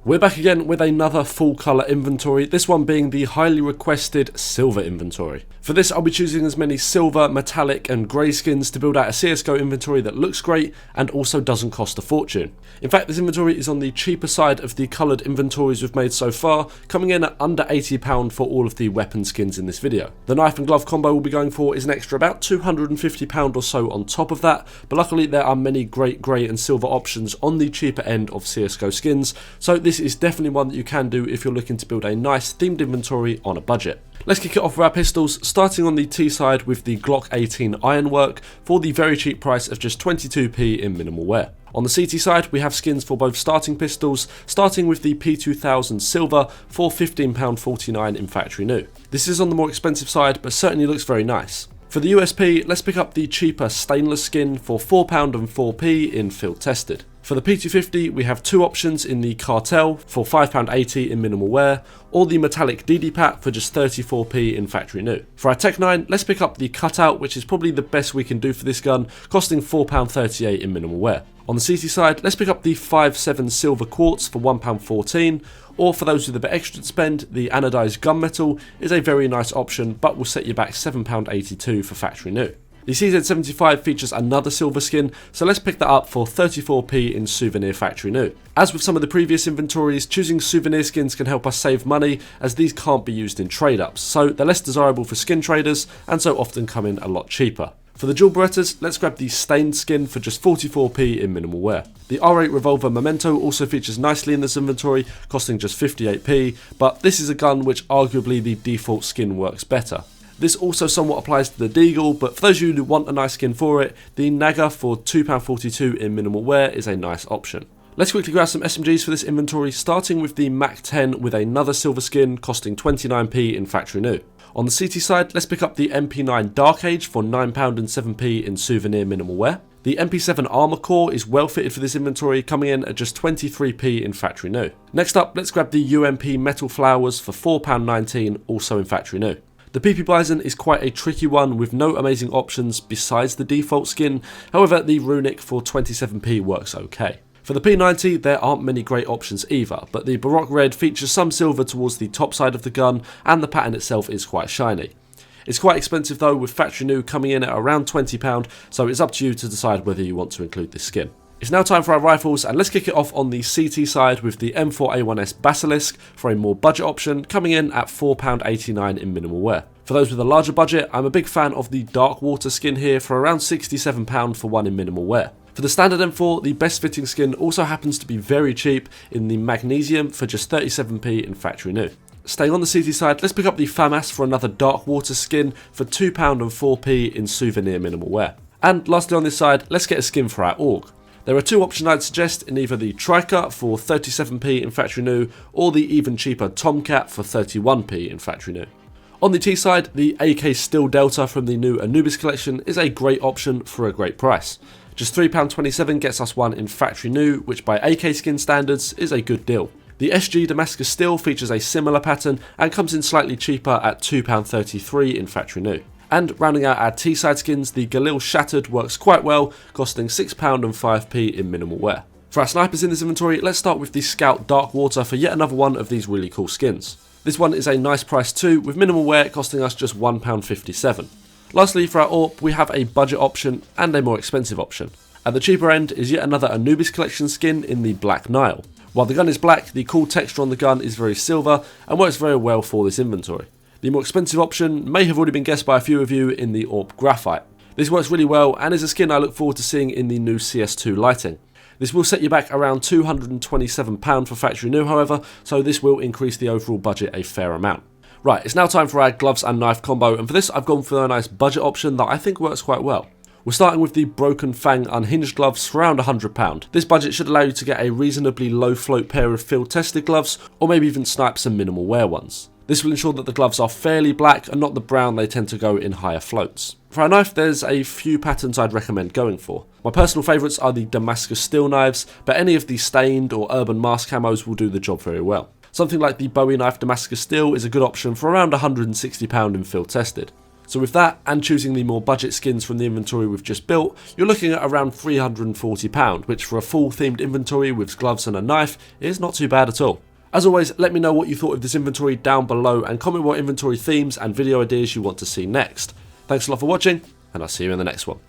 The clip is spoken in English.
We're back again with another full colour inventory, this one being the highly requested silver inventory. For this I'll be choosing as many silver, metallic and grey skins to build out a CSGO inventory that looks great and also doesn't cost a fortune. In fact, this inventory is on the cheaper side of the coloured inventories we've made so far, coming in at under £80 for all of the weapon skins in this video. The knife and glove combo we'll be going for is an extra about £250 or so on top of that, but luckily there are many great grey and silver options on the cheaper end of CSGO skins, so this is definitely one that you can do if you're looking to build a nice themed inventory on a budget. Let's kick it off with our pistols, starting on the T side with the Glock 18 Ironwork for the very cheap price of just 22p in minimal wear. On the CT side, we have skins for both starting pistols, starting with the P2000 Silver for £15.49 in factory new. This is on the more expensive side, but certainly looks very nice. For the USP, let's pick up the cheaper stainless skin for £4 and 4p in field tested. For the P250, we have two options in the Cartel for £5.80 in minimal wear, or the metallic DD-Pat for just 34p in factory new. For our Tech 9, let's pick up the Cutout, which is probably the best we can do for this gun, costing £4.38 in minimal wear. On the CT side, let's pick up the 5.7 Silver Quartz for £1.14, or for those with a bit extra to spend, the anodized gunmetal is a very nice option, but will set you back £7.82 for factory new. The CZ75 features another silver skin, so let's pick that up for 34p in souvenir factory new. As with some of the previous inventories, choosing souvenir skins can help us save money, as these can't be used in trade-ups, so they're less desirable for skin traders, and so often come in a lot cheaper. For the dual Berettas, let's grab the stained skin for just 44p in minimal wear. The R8 Revolver Memento also features nicely in this inventory, costing just 58p, but this is a gun which arguably the default skin works better. This also somewhat applies to the Deagle, but for those of you who want a nice skin for it, the Naga for £2.42 in minimal wear is a nice option. Let's quickly grab some SMGs for this inventory, starting with the Mac 10 with another silver skin costing 29p in factory new. On the CT side, let's pick up the MP9 Dark Age for £9 and 7p in souvenir minimal wear. The MP7 Armor Core is well fitted for this inventory, coming in at just 23p in factory new. Next up, let's grab the UMP Metal Flowers for £4.19, also in factory new. The PP Bison is quite a tricky one with no amazing options besides the default skin, however the Runic for 27p works okay. For the P90 there aren't many great options either, but the Baroque Red features some silver towards the top side of the gun and the pattern itself is quite shiny. It's quite expensive though, with factory new coming in at around £20, so it's up to you to decide whether you want to include this skin. It's now time for our rifles, and let's kick it off on the CT side with the M4A1S Basilisk for a more budget option, coming in at £4.89 in minimal wear. For those with a larger budget, I'm a big fan of the Dark Water skin here for around £67 for one in minimal wear. For the standard M4, the best fitting skin also happens to be very cheap in the Magnesium for just 37p in factory new. Staying on the CT side, let's pick up the FAMAS for another Dark Water skin for £2 and 4p in souvenir minimal wear. And lastly on this side, let's get a skin for our AUG. There are two options I'd suggest in either the Triker for 37p in factory new, or the even cheaper Tomcat for 31p in factory new. On the T side, the AK Steel Delta from the new Anubis collection is a great option for a great price. Just £3.27 gets us one in factory new, which by AK skin standards is a good deal. The SG Damascus Steel features a similar pattern and comes in slightly cheaper at £2.33 in factory new. And rounding out our T-side skins, the Galil Shattered works quite well, costing £6 and 5p in minimal wear. For our snipers in this inventory, let's start with the Scout Dark Water for yet another one of these really cool skins. This one is a nice price too, with minimal wear costing us just £1.57. Lastly, for our AWP, we have a budget option and a more expensive option. At the cheaper end is yet another Anubis collection skin in the Black Nile. While the gun is black, the cool texture on the gun is very silver and works very well for this inventory. The more expensive option may have already been guessed by a few of you in the AWP Graphite. This works really well and is a skin I look forward to seeing in the new CS2 lighting. This will set you back around £227 for factory new however, so this will increase the overall budget a fair amount. Right, it's now time for our gloves and knife combo, and for this I've gone for a nice budget option that I think works quite well. We're starting with the Broken Fang unhinged gloves for around £100. This budget should allow you to get a reasonably low float pair of field tested gloves, or maybe even snipe some minimal wear ones. This will ensure that the gloves are fairly black and not the brown they tend to go in higher floats. For our knife, there's a few patterns I'd recommend going for. My personal favourites are the Damascus Steel knives, but any of the stained or urban mask camos will do the job very well. Something like the Bowie knife Damascus Steel is a good option for around £160 in field tested. So with that, and choosing the more budget skins from the inventory we've just built, you're looking at around £340, which for a full themed inventory with gloves and a knife is not too bad at all. As always, let me know what you thought of this inventory down below and comment what inventory themes and video ideas you want to see next. Thanks a lot for watching, and I'll see you in the next one.